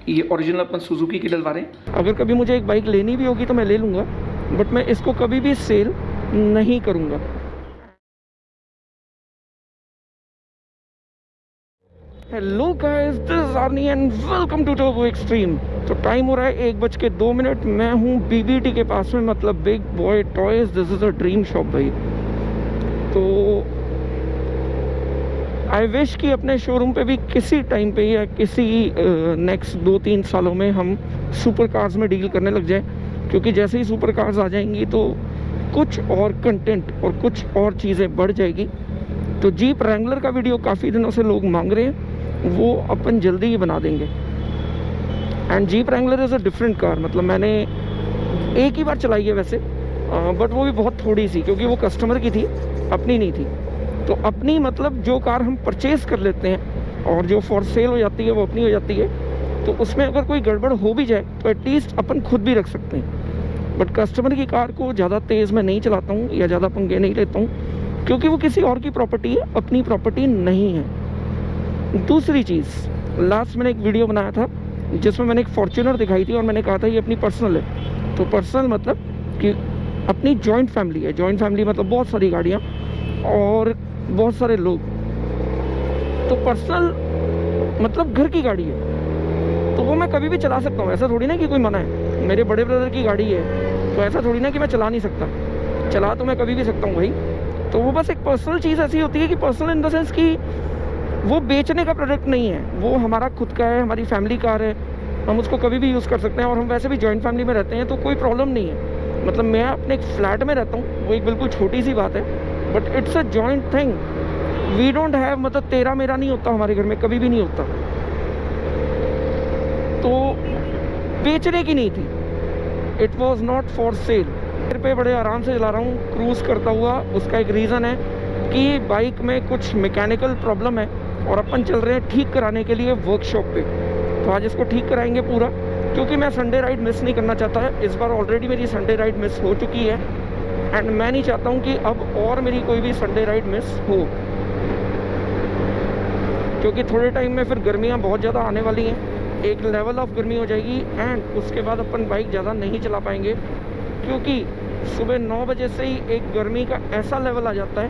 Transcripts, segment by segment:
ये ओरिजिनल अपन सुजुकी की डलवा रहे हैं। अगर कभी मुझे एक बाइक लेनी भी होगी तो मैं ले लूँगा, बट मैं इसको कभी भी सेल नहीं करूँगा। Hello guys, this is Arnie and welcome to turbo extreme. तो टाइम हो रहा है 1:02। मैं हूँ बीबीटी के पास में, मतलब big boy toys. This is a dream shop भाई। तो आई विश कि अपने शोरूम पे भी किसी टाइम पे या किसी नेक्स्ट 2-3 सालों में हम सुपर कार्स में डील करने लग जाए, क्योंकि जैसे ही सुपर कार्स आ जाएंगी तो कुछ और कंटेंट और कुछ और चीज़ें बढ़ जाएगी। तो जीप रैंगलर का वीडियो काफ़ी दिनों से लोग मांग रहे हैं, वो अपन जल्दी ही बना देंगे। And jeep Wrangler is a different car. मतलब मैंने एक ही बार चलाई है वैसे, बट वो भी बहुत थोड़ी सी, क्योंकि वो कस्टमर की थी, अपनी नहीं थी। तो अपनी मतलब जो कार हम परचेज़ कर लेते हैं और जो फॉर सेल हो जाती है वो अपनी हो जाती है। तो उसमें अगर कोई गड़बड़ हो भी जाए तो एटलीस्ट अपन खुद भी रख सकते हैं। बट कस्टमर की कार को ज़्यादा तेज़ मैं नहीं चलाता हूँ या ज़्यादा पंगे नहीं लेता हूँ, क्योंकि वो किसी और की प्रॉपर्टी है, अपनी प्रॉपर्टी नहीं है। दूसरी चीज़, लास्ट मैंने एक वीडियो बनाया था जिसमें मैंने एक फॉर्च्यूनर दिखाई थी और मैंने कहा था ये अपनी पर्सनल है। तो पर्सनल मतलब कि अपनी जॉइंट फैमिली है। जॉइंट फैमिली मतलब बहुत सारी गाड़ियाँ और बहुत सारे लोग। तो पर्सनल मतलब घर की गाड़ी है, तो वो मैं कभी भी चला सकता हूँ। ऐसा थोड़ी ना कि कोई मना है। मेरे बड़े ब्रदर की गाड़ी है, तो ऐसा थोड़ी ना कि मैं चला नहीं सकता। चला तो मैं कभी भी सकता हूँ भाई। तो वो बस एक पर्सनल चीज़ ऐसी होती है कि पर्सनल इन द सेंस कि वो बेचने का प्रोडक्ट नहीं है, वो हमारा खुद का है, हमारी फैमिली कार है, हम उसको कभी भी यूज़ कर सकते हैं। और हम वैसे भी जॉइंट फैमिली में रहते हैं, तो कोई प्रॉब्लम नहीं है। मतलब मैं अपने एक फ्लैट में रहता हूँ, वो एक बिल्कुल छोटी सी बात है, but it's a joint thing. We don't have, मतलब तेरा मेरा नहीं होता हमारे घर में, कभी भी नहीं होता। तो बेचने की नहीं थी, it was not for sale. फिर पे बड़े आराम से चला रहा हूँ क्रूज़ करता हुआ। उसका एक रीज़न है कि बाइक में कुछ मैकेनिकल प्रॉब्लम है और अपन चल रहे हैं ठीक कराने के लिए वर्कशॉप पे। तो आज इसको ठीक कराएंगे पूरा, क्योंकि मैं संडे राइड मिस नहीं करना चाहता है। इस बार ऑलरेडी मेरी संडे राइड मिस हो चुकी है एंड मैं नहीं चाहता हूँ कि अब और मेरी कोई भी संडे राइड मिस हो, क्योंकि थोड़े टाइम में फिर गर्मियाँ बहुत ज़्यादा आने वाली हैं। एक लेवल ऑफ गर्मी हो जाएगी एंड उसके बाद अपन बाइक ज़्यादा नहीं चला पाएंगे, क्योंकि सुबह 9 बजे से ही एक गर्मी का ऐसा लेवल आ जाता है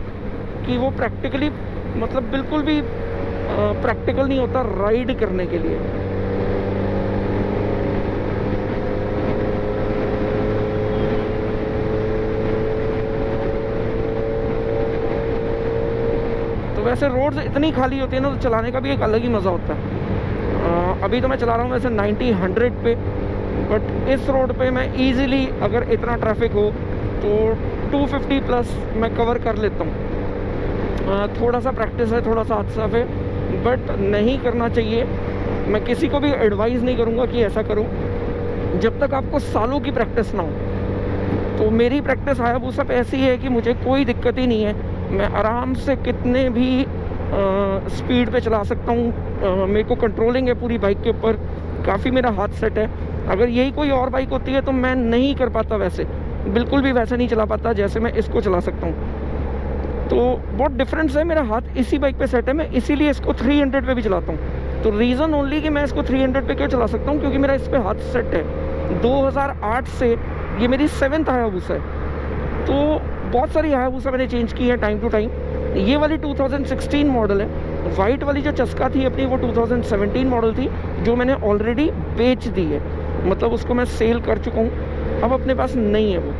कि वो प्रैक्टिकली, मतलब बिल्कुल भी प्रैक्टिकल नहीं होता राइड करने के लिए। तो वैसे रोड्स इतनी खाली होती है ना, तो चलाने का भी एक अलग ही मज़ा होता है। अभी तो मैं चला रहा हूँ वैसे 90-100 पे, बट इस रोड पे मैं इजीली, अगर इतना ट्रैफिक हो तो 250 प्लस मैं कवर कर लेता हूँ। थोड़ा सा प्रैक्टिस है, थोड़ा सा हादसा है, बट नहीं करना चाहिए। मैं किसी को भी एडवाइस नहीं करूँगा कि ऐसा करो, जब तक आपको सालों की प्रैक्टिस ना हो। तो मेरी प्रैक्टिस हायाबुसा पे ऐसी है कि मुझे कोई दिक्कत ही नहीं है। मैं आराम से कितने भी स्पीड पे चला सकता हूँ। मेरे को कंट्रोलिंग है पूरी बाइक के ऊपर, काफ़ी मेरा हाथ सेट है। अगर यही कोई और बाइक होती है तो मैं नहीं कर पाता, वैसे बिल्कुल भी वैसे नहीं चला पाता जैसे मैं इसको चला सकता हूँ। तो बहुत डिफरेंस है, मेरा हाथ इसी बाइक पे सेट है, मैं इसीलिए इसको 300 पे भी चलाता हूँ। तो रीज़न ओनली कि मैं इसको 300 पे क्यों चला सकता हूँ, क्योंकि मेरा इस पर हाथ सेट है। 2008 से ये मेरी 7th हायाबुसा है। तो बहुत सारी हायाबुसा मैंने चेंज की है टाइम टू टाइम। ये वाली 2016 मॉडल है। वाइट वाली जो चस्का थी अपनी, वो 2017 मॉडल थी, जो मैंने ऑलरेडी बेच दी है। मतलब उसको मैं सेल कर चुका हूँ, अब अपने पास नहीं है वो।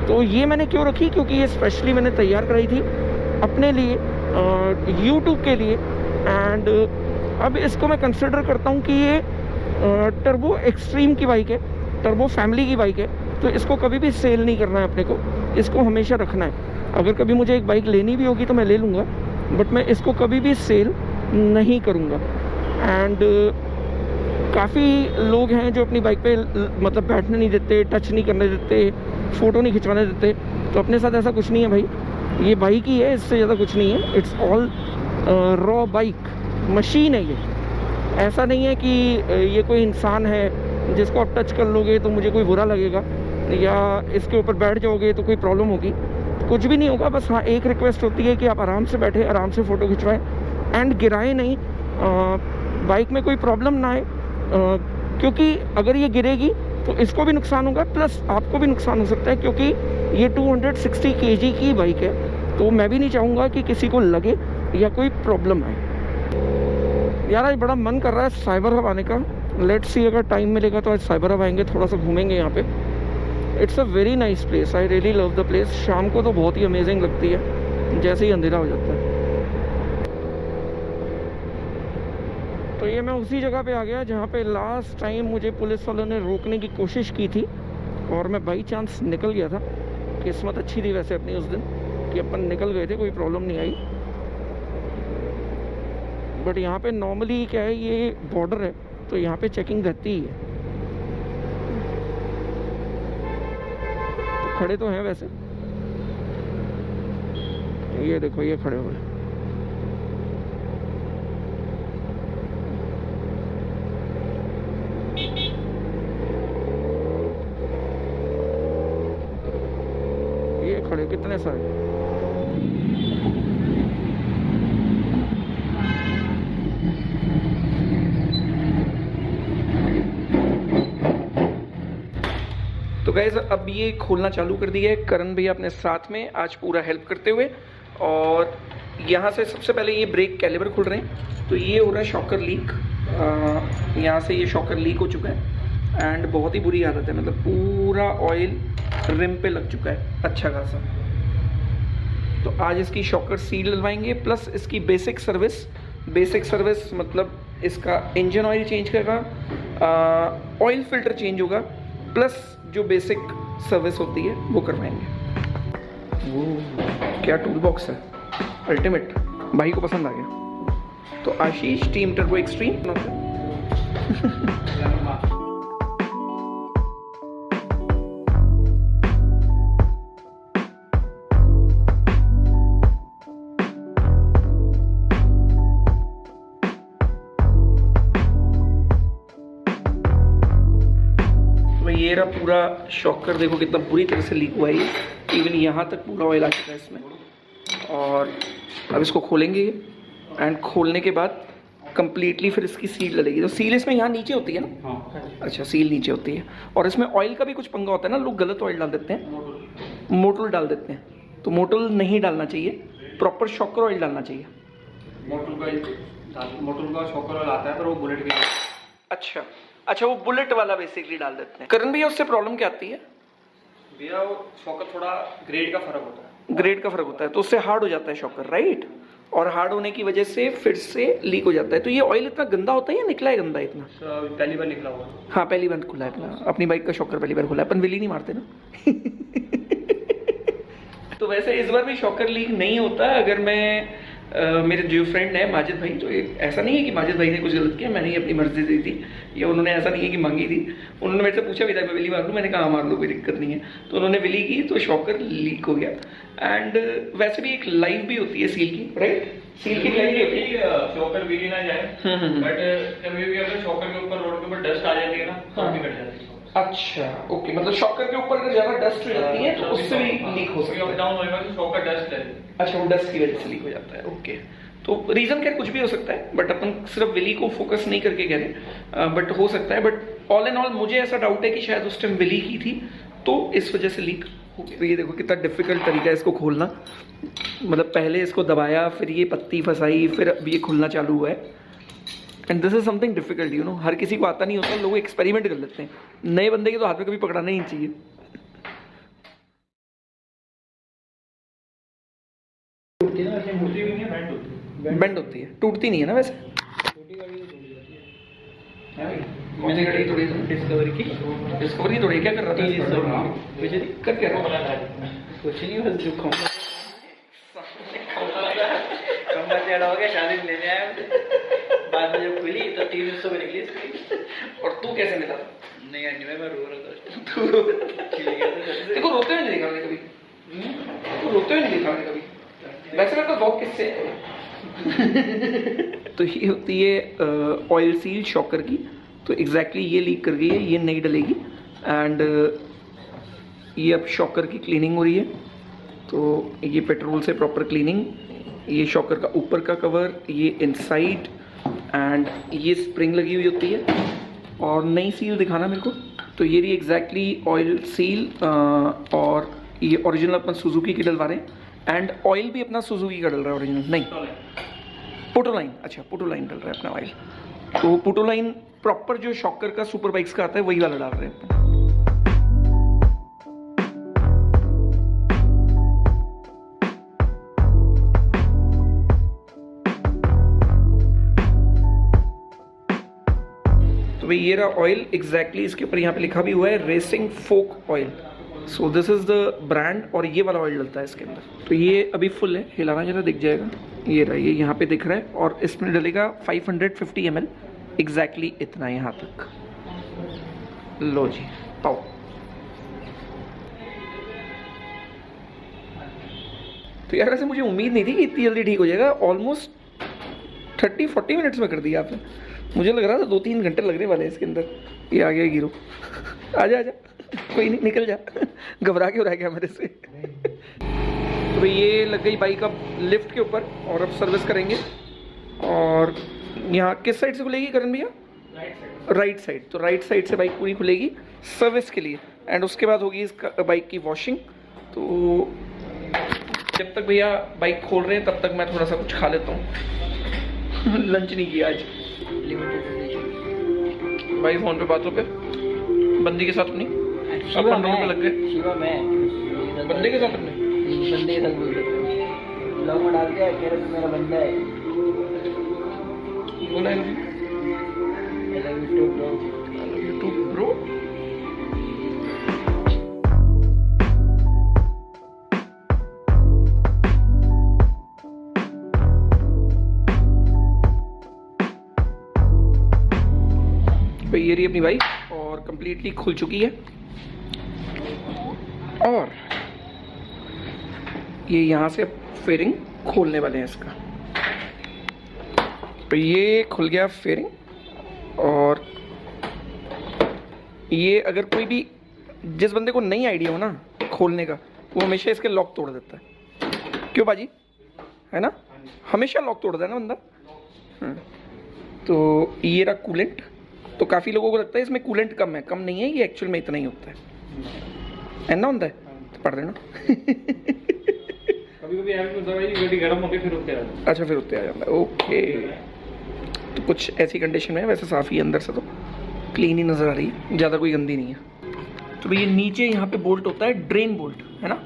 तो ये मैंने क्यों रखी, क्योंकि ये स्पेशली मैंने तैयार कराई थी अपने लिए, यूट्यूब के लिए। एंड अब इसको मैं कंसिडर करता हूँ कि ये टर्बो एक्सट्रीम की बाइक है, टर्बो फैमिली की बाइक है। तो इसको कभी भी सेल नहीं करना है अपने को, इसको हमेशा रखना है। अगर कभी मुझे एक बाइक लेनी भी होगी तो मैं ले लूँगा, बट मैं इसको कभी भी सेल नहीं करूँगा। एंड काफ़ी लोग हैं जो अपनी बाइक पे मतलब बैठने नहीं देते, टच नहीं करने देते, फ़ोटो नहीं खिंचवाने देते। तो अपने साथ ऐसा कुछ नहीं है भाई, ये बाइक ही है, इससे ज़्यादा कुछ नहीं है। It's all raw bike, machine है ये। ऐसा नहीं है कि ये कोई इंसान है जिसको आप टच कर लोगे तो मुझे कोई बुरा लगेगा या इसके ऊपर बैठ जाओगे तो कोई प्रॉब्लम होगी। कुछ भी नहीं होगा। बस हाँ, एक रिक्वेस्ट होती है कि आप आराम से बैठे, आराम से फ़ोटो खिंचवाएं एंड गिराएं नहीं, बाइक में कोई प्रॉब्लम ना आए। क्योंकि अगर ये गिरेगी तो इसको भी नुकसान होगा प्लस आपको भी नुकसान हो सकता है, क्योंकि ये 260 kg की बाइक है। तो मैं भी नहीं चाहूँगा कि किसी को लगे या कोई प्रॉब्लम आए। यार आज बड़ा मन कर रहा है साइबर हब आने का। लेट्स सी अगर टाइम मिलेगा तो आज साइबर हब आएंगे, थोड़ा सा घूमेंगे यहाँ पे। It's a very nice place, I really love the place. शाम को तो बहुत ही अमेजिंग लगती है जैसे ही अंधेरा हो जाता है। तो ये मैं उसी जगह पे आ गया जहाँ पे लास्ट टाइम मुझे पुलिस वालों ने रोकने की कोशिश की थी और मैं बाई चांस निकल गया था। किस्मत अच्छी थी वैसे अपनी उस दिन कि अपन निकल गए थे, कोई प्रॉब्लम नहीं आई। बट यहाँ पे नॉर्मली क्या है, ये बॉर्डर है तो यहाँ पे चेकिंग रहती ही है। तो खड़े तो हैं वैसे, ये देखो ये खड़े हुए। ये खड़े कितने सारे। तो गाइस अब ये खोलना चालू कर दिया है करण भैया अपने साथ में आज पूरा हेल्प करते हुए। और यहाँ से सबसे पहले ये ब्रेक कैलिबर खुल रहे हैं। तो ये हो रहा है शॉकर लीक, यहाँ से ये शॉकर लीक हो चुका है एंड बहुत ही बुरी हालत है, मतलब पूरा ऑयल रिम पे लग चुका है अच्छा खासा। तो आज इसकी शॉकर सील डलवाएंगे प्लस इसकी बेसिक सर्विस मतलब इसका इंजन ऑयल चेंज करेगा, ऑयल फिल्टर चेंज होगा प्लस जो बेसिक सर्विस होती है वो करवाएंगे। वो क्या टूल बॉक्स है, अल्टीमेट, भाई को पसंद आ गया। तो आशीष टीम टर्बो एक्सट्रीम। ये रहा पूरा शॉकर, देखो कितना बुरी तरह से लीक हुआ है, इवन यहाँ तक पूरा ऑयल आ चुका है इसमें। और अब इसको खोलेंगे एंड खोलने के बाद कंप्लीटली फिर इसकी सील लगेगी। तो सील इसमें यहाँ नीचे होती है ना? हाँ। अच्छा, सील नीचे होती है। और इसमें ऑयल का भी कुछ पंगा होता है ना, लोग गलत ऑयल डाल देते हैं, मोटल डाल देते हैं। तो मोटल नहीं डालना चाहिए, प्रॉपर शॉकर ऑयल डालना चाहिए। मोटल का शॉकर ऑयल आता है पर वो बुलेट के। अच्छा वो बुलेट वाला बेसिकली डाल देते हैं। करण भैया उससे प्रॉब्लम क्या आती है? भैया वो शॉकर थोड़ा ग्रेड का फर्क होता है, तो उससे हार्ड हो जाता है शॉकर, राइट? और हार्ड होने की वजह से फिर से लीक हो जाता है। तो ये ऑयल इतना गंदा होता है या निकला है गंदा इतना? पहली बार निकला हुआ। हाँ पहली बार खुला है अपना, अपनी बाइक का शॉकर पहली बार खुला है। अपन विली नहीं मारते ना। तो वैसे इस बार भी शॉकर लीक नहीं होता। अगर मैं मेरे जो फ्रेंड है माजिद भाई, तो ऐसा नहीं है कि माजिद भाई ने कुछ गलत किया, मैंने ही अपनी मर्जी दी थी, या उन्होंने ऐसा नहीं है कि मांगी थी। उन्होंने मेरे से पूछा भी था मैं विली मार लूँ, मैंने कहा मार लो कोई दिक्कत नहीं है। तो उन्होंने विली की तो शॉकर लीक हो गया। एंड वैसे भी एक लाइफ भी होती है सील की, राइट? सील की लाइफ भी होती है, शॉकर विली ना जाए, बट कभी भी अगर शॉकर के ऊपर रोड के ऊपर डस्ट आ जाती है ना तो भी कट जाती है। अच्छा ओके, मतलब शॉकर के ऊपर अगर ज्यादा डस्ट हो जाती है तो उससे भी लीक हो सकता है। डाउन होएगा तो शॉकर डस्ट है। अच्छा, वो डस्ट की वजह से लीक हो जाता है। ओके, तो रीजन क्या कुछ भी हो सकता है, बट अपन सिर्फ विली को फोकस नहीं करके कह रहे, बट हो सकता है। बट ऑल इन ऑल मुझे ऐसा डाउट है कि शायद उस टाइम विली की थी तो इस वजह से लीक हो गया। तो ये देखो कितना डिफिकल्ट तरीका है इसको खोलना, मतलब पहले इसको दबाया, फिर ये पत्ती फंसाई, फिर अब ये खुलना चालू हुआ है। And this is something difficult, you know, हर किसी को आता नहीं होता, लोग एक्सपेरिमेंट कर लेते हैं। नए बंदे के तो हाथ में कभी पकड़ाना ही चाहिए। बेंड होती है, टूटती नहीं है ना वैसे। मैंने गाड़ी थोड़ी डिस्कवरी थोड़ी क्या कर रहा था? कर क्या रहा था? कुछ नहीं, बस जो हो गया, शादी में लेने आया। बाद में जब खुली तो 300 में निकली इसकी। और तू कैसे मिला? नहीं यार, मैं रो रहा था। देखो रोते हुए नहीं देखा मैंने कभी, तो रोते हुए नहीं देखा मैंने कभी। वैसे मैं तो बहुत किस्से। तो ये होती है ऑयल सील शॉकर की। तो एग्जैक्टली ये लीक कर गई है, ये नहीं डलेगी। एंड ये अब शॉकर की क्लीनिंग हो रही है। तो ये पेट्रोल से प्रॉपर क्लीनिंग, ये शॉकर का ऊपर का कवर, ये इनसाइड, एंड ये स्प्रिंग लगी हुई होती है। और नई सील दिखाना मेरे को। तो ये रही एग्जैक्टली ऑयल सील, और ये ओरिजिनल अपन सुजुकी की डलवा रहे हैं, एंड ऑयल भी अपना सुजुकी का डल रहा है ओरिजिनल, नहीं पुटोलाइन, अच्छा पुटोलाइन डल रहा है अपना ऑयल। तो पुटोलाइन प्रॉपर जो शॉकर का सुपर बाइक्स का आता है वही वाला डाल रहे हैं अपन। तो भाई ये रहा ऑयल एग्जैक्टली, इसके ऊपर यहाँ पे लिखा भी हुआ है racing fork oil. So this is the brand, और ये वाला ऑयल डलता है इसके अंदर। तो ये अभी फुल है, हिलाना जरा दिख जाएगा, ये रहा, ये यहाँ पे दिख रहा है, और इसमें डलेगा 550 ml एग्जैक्टली इतना यहाँ तक। लो जी पाओ। तो यार वैसे मुझे उम्मीद नहीं थी कि इतनी जल्दी ठीक हो जाएगा। ऑलमोस्ट 30-40 मिनट्स में कर दिया आपने। मुझे लग रहा था 2-3 घंटे लगने वाले हैं इसके अंदर। ये आ गया गिरो। आजा आजा, कोई नहीं, निकल जा, घबरा के हो रहा है क्या मेरे से। तो भाई ये लग गई बाइक अब लिफ्ट के ऊपर, और अब सर्विस करेंगे। और यहाँ किस साइड से खुलेगी करण भैया? Right side. तो राइट साइड से बाइक पूरी खुलेगी सर्विस के लिए, एंड उसके बाद होगी इस बाइक की वॉशिंग। तो जब तक भैया बाइक खोल रहे हैं तब तक मैं थोड़ा सा कुछ खा लेता हूँ। लंच नहीं किया आज, भाई फोन पे बातों पे बंदी के साथ अपनी अपन दोनों पे लग गए। शिवा में बंदे के साथ अपने बंदे के साथ बोल रहे थे, ब्लॉग में डाल दिया, कह रहे थे मेरा बंदा है। बोला है I love you too, bro. I love you too, bro. तो ये रही अपनी बाइक, और कंप्लीटली खुल चुकी है। और ये यहाँ से फेयरिंग खोलने वाले हैं इसका। तो ये खुल गया फेयरिंग, और ये अगर कोई भी जिस बंदे को नई आइडिया हो ना खोलने का, वो हमेशा इसके लॉक तोड़ देता है। क्यों बाजी, है ना? हमेशा लॉक तोड़ता है ना बंदा। तो ये रहा कूलेंट। तो काफ़ी लोगों को लगता है इसमें कूलेंट कम है, कम नहीं है, ये एक्चुअल में इतना ही होता है ना, होता है तो पढ़ देना। कभी-कभी गाड़ी गर्म होके फिर उत्ते आ जाता है। अच्छा, फिर उत्ते आ जाता है, ओके। तो कुछ ऐसी कंडीशन में है, वैसे साफ़ ही अंदर से तो क्लीन ही नज़र आ रही है, ज़्यादा कोई गंदी नहीं है। तो भैया नीचे यहाँ पे बोल्ट होता है ड्रेन बोल्ट, है ना,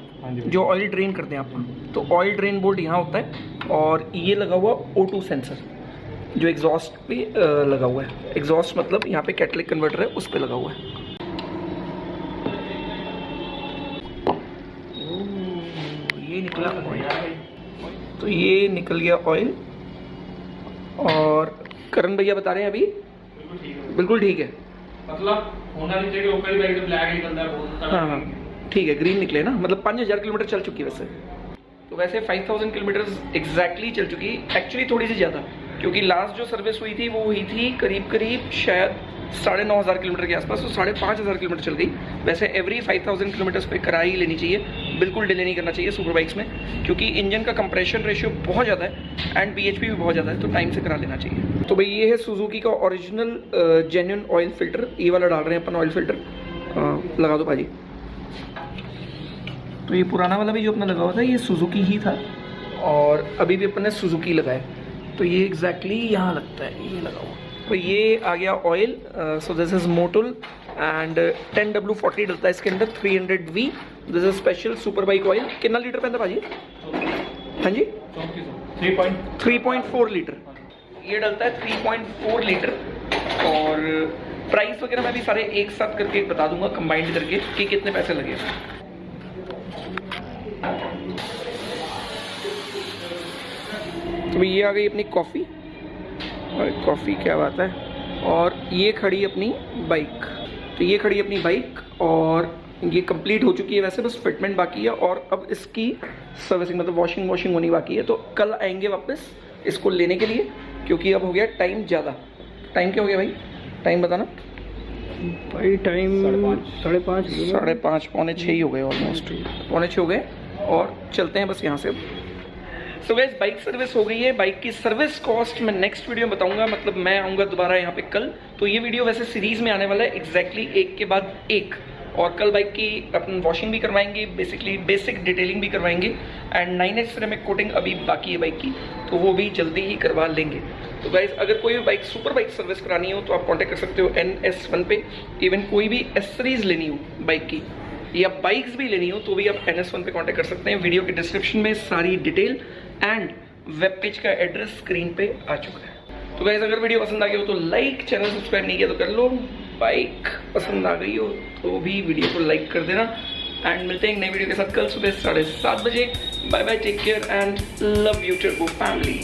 जो ऑयल ड्रेन करते हैं अपन। तो ऑयल ड्रेन बोल्ट यहाँ होता है, और ये लगा हुआ O2 सेंसर जो एग्जॉस्ट पे लगा हुआ है। एग्जॉस्ट मतलब यहाँ पे कैटलिक कन्वर्टर है, उस पे लगा हुआ है। ये निकला ऑयल, तो ये निकल गया ऑयल। और करण भैया बता रहे हैं अभी बिल्कुल ठीक है, मतलब होना नहीं चाहिए ऊपर ही बैठ के ब्लैक निकलता है बहुत। हाँ ठीक है, ग्रीन निकले ना, मतलब 5000 किलोमीटर चल चुकी है वैसे। तो वैसे 5000 किलोमीटर एग्जैक्टली चल चुकी, एक्चुअली थोड़ी सी ज़्यादा, क्योंकि लास्ट जो सर्विस हुई थी वो हुई थी करीब करीब शायद 9500 किलोमीटर के आसपास, तो 5500 किलोमीटर चल गई। वैसे एवरी 5000 किलोमीटर्स पे करा ही लेनी चाहिए, बिल्कुल डिले नहीं करना चाहिए सुपर बाइक्स में, क्योंकि इंजन का कंप्रेशन रेशियो बहुत ज़्यादा है एंड BHP भी बहुत ज़्यादा है, तो टाइम से करा लेना चाहिए। तो भाई ये है सुजुकी का ओरिजिनल जेन्युइन ऑयल फिल्टर, ये वाला डाल रहे हैं अपन ऑयल फिल्टर। लगा दो भाजी। तो ये पुराना वाला भी जो अपना लगा हुआ था ये सुजुकी ही था, और अभी भी अपन ने सुजुकी लगाया, तो ये एग्जैक्टली यहाँ लगता है, ये लगा हुआ। तो ये आ गया oil. So this is Motul and 10W40 डलता है इसके अंदर, 300V। This is special super bike oil. कितना लीटर पैंता भाजी? हाँ जी, 3.4 लीटर ये डलता है, 3.4 लीटर। और प्राइस वगैरह मैं भी सारे एक साथ करके बता दूंगा, कंबाइंड करके कि कितने पैसे लगे। तो ये आ गई अपनी कॉफ़ी, और कॉफ़ी क्या बात है। और ये खड़ी अपनी बाइक, तो ये खड़ी अपनी बाइक, और ये कंप्लीट हो चुकी है वैसे, बस फिटमेंट बाकी है, और अब इसकी सर्विसिंग मतलब वॉशिंग होनी बाकी है। तो कल आएंगे वापस इसको लेने के लिए, क्योंकि अब हो गया टाइम ज़्यादा। टाइम क्या हो गया भाई, टाइम बताना भाई। टाइम 5:30 5:30 पौने 6 ही हो गए, ऑलमोस्ट पौने 6 हो गए। और चलते हैं बस यहाँ से सो गाइस बाइक सर्विस हो गई है। बाइक की सर्विस कॉस्ट मैं नेक्स्ट वीडियो में बताऊंगा, मतलब मैं आऊँगा दोबारा यहाँ पे कल। तो ये वीडियो वैसे सीरीज में आने वाला है एग्जैक्टली एक के बाद एक, और कल बाइक की अपन वॉशिंग भी करवाएंगे, बेसिकली बेसिक डिटेलिंग भी करवाएंगे, एंड 9H सिरेमिक कोटिंग अभी बाकी है बाइक की, तो वो भी जल्दी ही करवा लेंगे। तो गाइस अगर कोई भी बाइक सुपर बाइक सर्विस करानी हो तो आप कांटेक्ट कर सकते हो NS1 पे। इवन कोई भी एसेसरीज लेनी हो बाइक की या बाइक्स भी लेनी हो तो भी आप NS1 पे कांटेक्ट कर सकते हैं। वीडियो के डिस्क्रिप्शन में सारी डिटेल एंड वेब पेज का एड्रेस स्क्रीन पे आ चुका है। तो गाइस अगर वीडियो पसंद आ गई हो तो लाइक, चैनल सब्सक्राइब नहीं किया तो कर लो, बाइक पसंद आ गई हो तो भी वीडियो को लाइक कर देना, एंड मिलते हैं एक नई वीडियो के साथ कल सुबह 7:30 बजे। Bye bye, take care and love you turbo family.